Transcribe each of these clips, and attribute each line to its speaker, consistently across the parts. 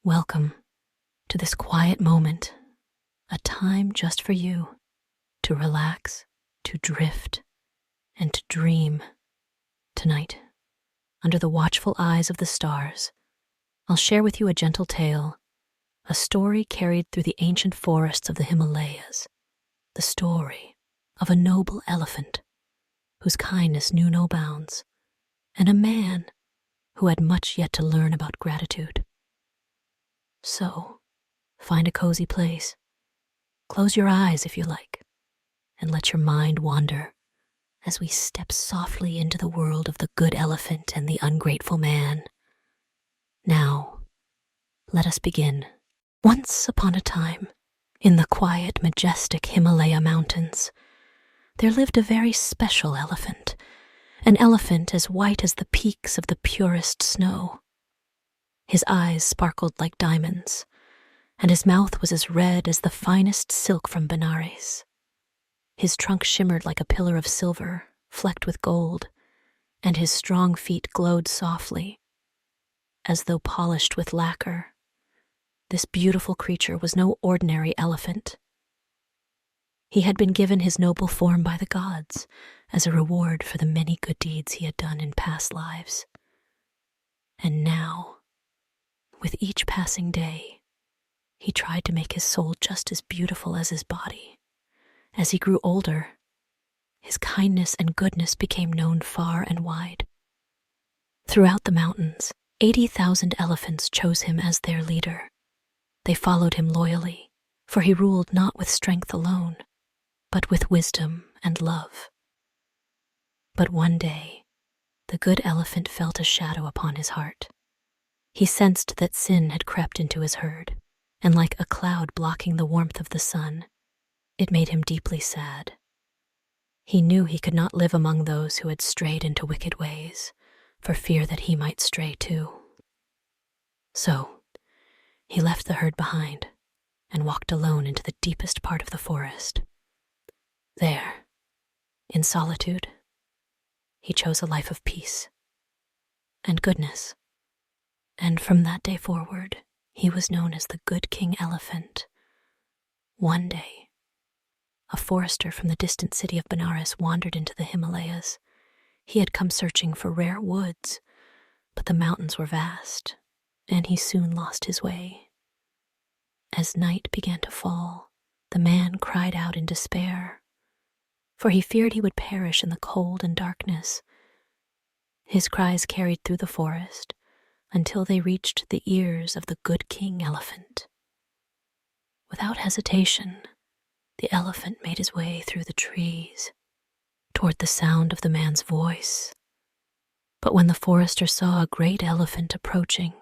Speaker 1: Welcome to this quiet moment, a time just for you to relax, to drift, and to dream. Tonight, under the watchful eyes of the stars, I'll share with you a gentle tale, a story carried through the ancient forests of the Himalayas, the story of a noble elephant whose kindness knew no bounds, and a man who had much yet to learn about gratitude. So, find a cozy place, close your eyes if you like, and let your mind wander as we step softly into the world of the good elephant and the ungrateful man. Now, let us begin. Once upon a time, in the quiet, majestic Himalaya mountains, there lived a very special elephant, an elephant as white as the peaks of the purest snow. His eyes sparkled like diamonds, and his mouth was as red as the finest silk from Benares. His trunk shimmered like a pillar of silver, flecked with gold, and his strong feet glowed softly, as though polished with lacquer. This beautiful creature was no ordinary elephant. He had been given his noble form by the gods as a reward for the many good deeds he had done in past lives. And now, with each passing day, he tried to make his soul just as beautiful as his body. As he grew older, his kindness and goodness became known far and wide. Throughout the mountains, 80,000 elephants chose him as their leader. They followed him loyally, for he ruled not with strength alone, but with wisdom and love. But one day, the good elephant felt a shadow upon his heart. He sensed that sin had crept into his herd, and like a cloud blocking the warmth of the sun, it made him deeply sad. He knew he could not live among those who had strayed into wicked ways, for fear that he might stray too. So, he left the herd behind and walked alone into the deepest part of the forest. There, in solitude, he chose a life of peace and goodness. And from that day forward, he was known as the Good King Elephant. One day, a forester from the distant city of Benares wandered into the Himalayas. He had come searching for rare woods, but the mountains were vast, and he soon lost his way. As night began to fall, the man cried out in despair, for he feared he would perish in the cold and darkness. His cries carried through the forest until they reached the ears of the Good King Elephant. Without hesitation, the elephant made his way through the trees toward the sound of the man's voice. But when the forester saw a great elephant approaching,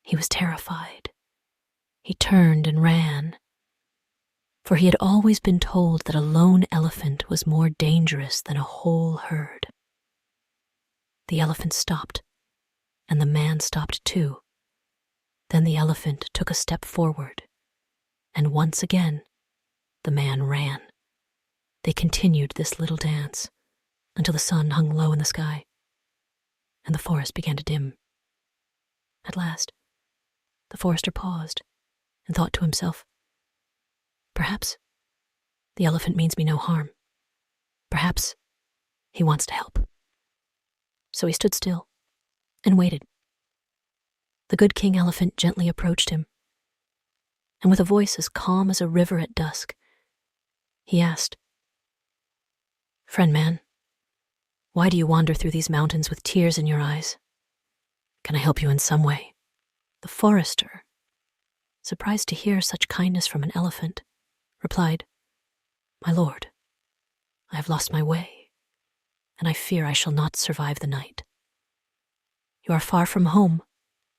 Speaker 1: he was terrified. He turned and ran, for he had always been told that a lone elephant was more dangerous than a whole herd. The elephant stopped, and the man stopped too. Then the elephant took a step forward, and once again, the man ran. They continued this little dance until the sun hung low in the sky, and the forest began to dim. At last, the forester paused and thought to himself, "Perhaps the elephant means me no harm. Perhaps he wants to help." So he stood still and waited. The Good King Elephant gently approached him, and with a voice as calm as a river at dusk, he asked, "Friend man, why do you wander through these mountains with tears in your eyes? Can I help you in some way?" The forester, surprised to hear such kindness from an elephant, replied, "My lord, I have lost my way, and I fear I shall not survive the night." "You are far from home,"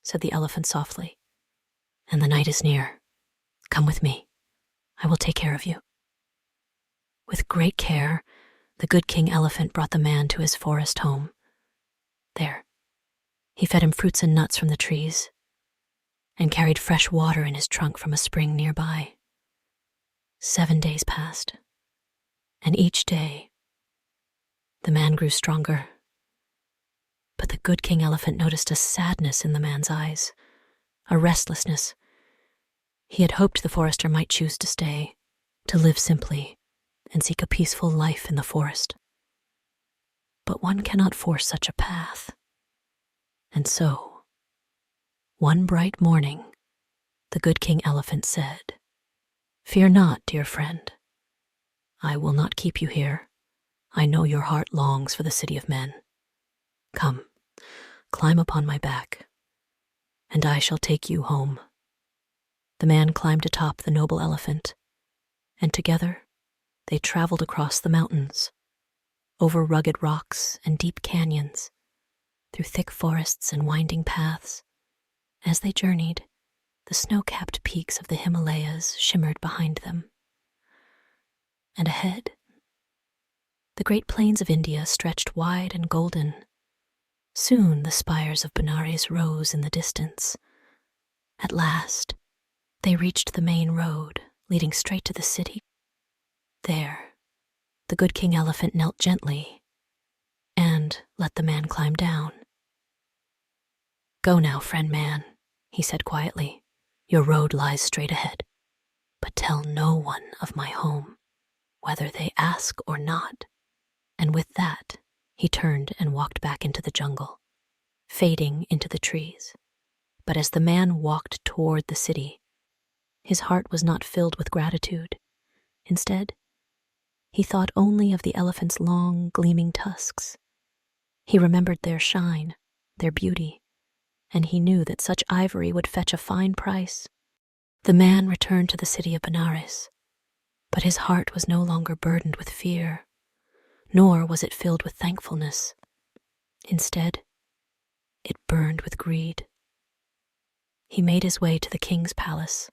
Speaker 1: said the elephant softly, "and the night is near. Come with me. I will take care of you." With great care, the Good King Elephant brought the man to his forest home. There, he fed him fruits and nuts from the trees, and carried fresh water in his trunk from a spring nearby. 7 days passed, and each day, the man grew stronger. But the Good King Elephant noticed a sadness in the man's eyes, a restlessness. He had hoped the forester might choose to stay, to live simply, and seek a peaceful life in the forest. But one cannot force such a path. And so, one bright morning, the good King Elephant said, "Fear not, dear friend. I will not keep you here. I know your heart longs for the city of men. Come, climb upon my back, and I shall take you home." The man climbed atop the noble elephant, and together they traveled across the mountains, over rugged rocks and deep canyons, through thick forests and winding paths. As they journeyed, the snow-capped peaks of the Himalayas shimmered behind them. And ahead, the great plains of India stretched wide and golden. Soon the spires of Benares rose in the distance. At last, they reached the main road leading straight to the city. There, the good King Elephant knelt gently and let the man climb down. "Go now, friend man," he said quietly. "Your road lies straight ahead, but tell no one of my home, whether they ask or not." And with that, he turned and walked back into the jungle, fading into the trees. But as the man walked toward the city, his heart was not filled with gratitude. Instead, he thought only of the elephant's long, gleaming tusks. He remembered their shine, their beauty, and he knew that such ivory would fetch a fine price. The man returned to the city of Benares, but his heart was no longer burdened with fear, nor was it filled with thankfulness. Instead, it burned with greed. He made his way to the king's palace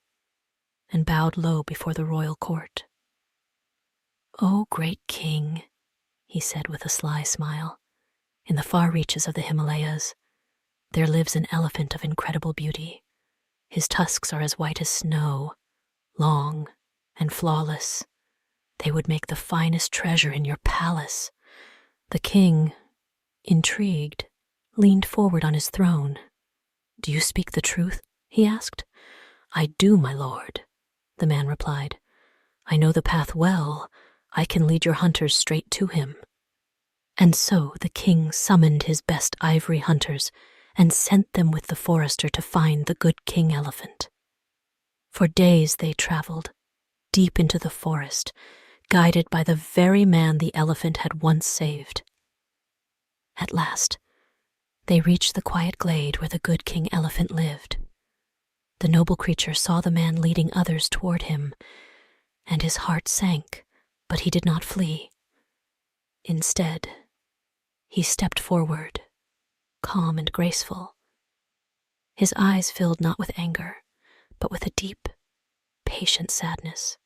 Speaker 1: and bowed low before the royal court. "O great king," he said with a sly smile, "in the far reaches of the Himalayas, there lives an elephant of incredible beauty. His tusks are as white as snow, long and flawless. They would make the finest treasure in your palace." The king, intrigued, leaned forward on his throne. "Do you speak the truth?" he asked. "I do, my lord," the man replied. "I know the path well. I can lead your hunters straight to him." And so the king summoned his best ivory hunters and sent them with the forester to find the good King Elephant. For days they traveled, deep into the forest, guided by the very man the elephant had once saved. At last, they reached the quiet glade where the good King Elephant lived. The noble creature saw the man leading others toward him, and his heart sank, but he did not flee. Instead, he stepped forward, calm and graceful. His eyes filled not with anger, but with a deep, patient sadness.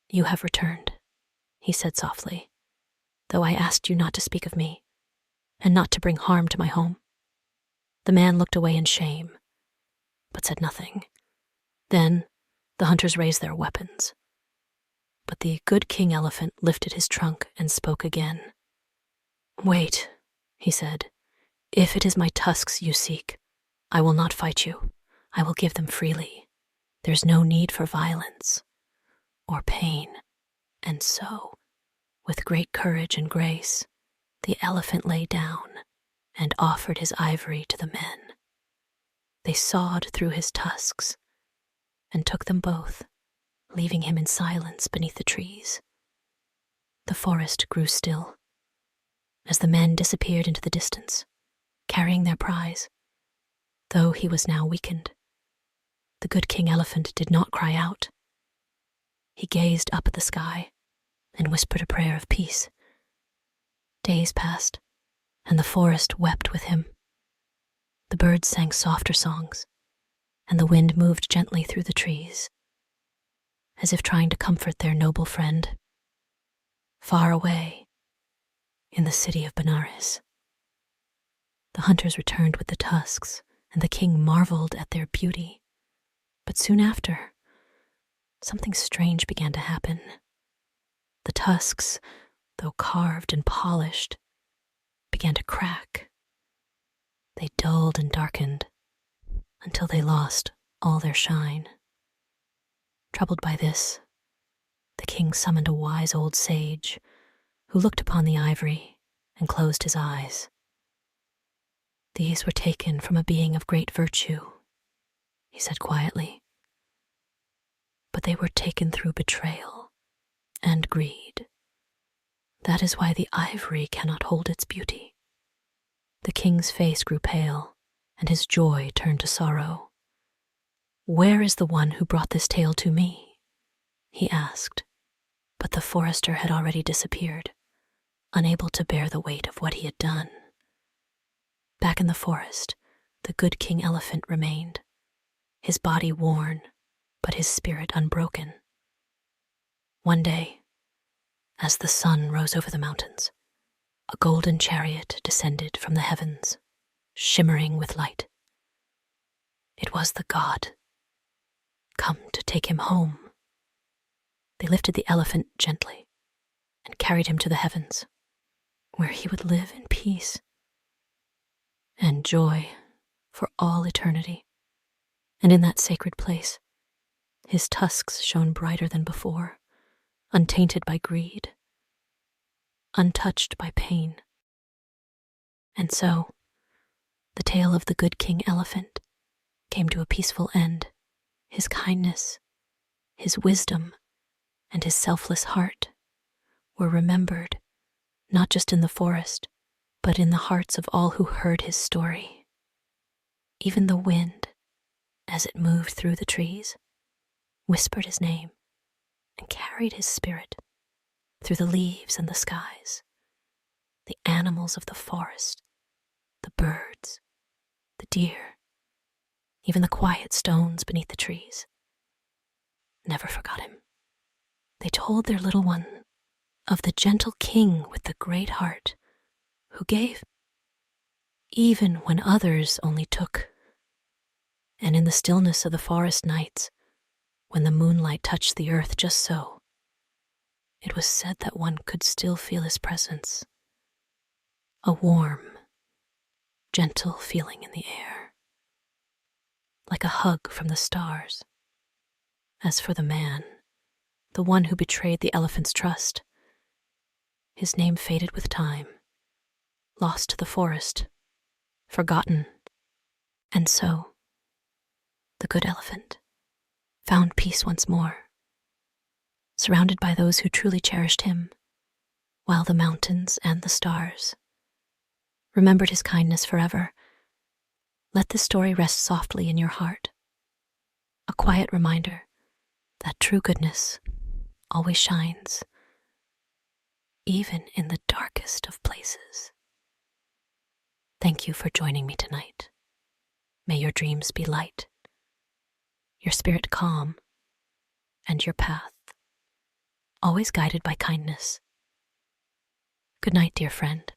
Speaker 1: "You have returned," he said softly, "though I asked you not to speak of me, and not to bring harm to my home." The man looked away in shame, but said nothing. Then the hunters raised their weapons. But the good King Elephant lifted his trunk and spoke again. "Wait," he said. "If it is my tusks you seek, I will not fight you. I will give them freely. There's no need for violence or pain." And so, with great courage and grace, the elephant lay down and offered his ivory to the men. They sawed through his tusks and took them both, leaving him in silence beneath the trees. The forest grew still as the men disappeared into the distance, carrying their prize. Though he was now weakened, the good King Elephant did not cry out. He gazed up at the sky and whispered a prayer of peace. Days passed, and the forest wept with him. The birds sang softer songs, and the wind moved gently through the trees, as if trying to comfort their noble friend. Far away, in the city of Benares, the hunters returned with the tusks, and the king marveled at their beauty. But soon after, something strange began to happen. The tusks, though carved and polished, began to crack. They dulled and darkened until they lost all their shine. Troubled by this, the king summoned a wise old sage who looked upon the ivory and closed his eyes. "These were taken from a being of great virtue," he said quietly, "but they were taken through betrayal and greed. That is why the ivory cannot hold its beauty." The king's face grew pale, and his joy turned to sorrow. "Where is the one who brought this tale to me?" he asked, but the forester had already disappeared, unable to bear the weight of what he had done. Back in the forest, the good King Elephant remained, his body worn, but his spirit unbroken. One day, as the sun rose over the mountains, a golden chariot descended from the heavens, shimmering with light. It was the god, come to take him home. They lifted the elephant gently and carried him to the heavens, where he would live in peace and joy for all eternity. And in that sacred place, his tusks shone brighter than before, untainted by greed, untouched by pain. And so, the tale of the good King Elephant came to a peaceful end. His kindness, his wisdom, and his selfless heart were remembered, not just in the forest, but in the hearts of all who heard his story. Even the wind, as it moved through the trees, whispered his name and carried his spirit through the leaves and the skies. The animals of the forest, the birds, the deer, even the quiet stones beneath the trees, never forgot him. They told their little one of the gentle king with the great heart who gave, even when others only took. And in the stillness of the forest nights, when the moonlight touched the earth just so, it was said that one could still feel his presence, a warm, gentle feeling in the air, like a hug from the stars. As for the man, the one who betrayed the elephant's trust, his name faded with time, lost to the forest, forgotten. And so, the good elephant found peace once more, surrounded by those who truly cherished him, while the mountains and the stars remembered his kindness forever. Let this story rest softly in your heart, a quiet reminder that true goodness always shines, even in the darkest of places. Thank you for joining me tonight. May your dreams be light, your spirit calm, and your path always guided by kindness. Good night, dear friend.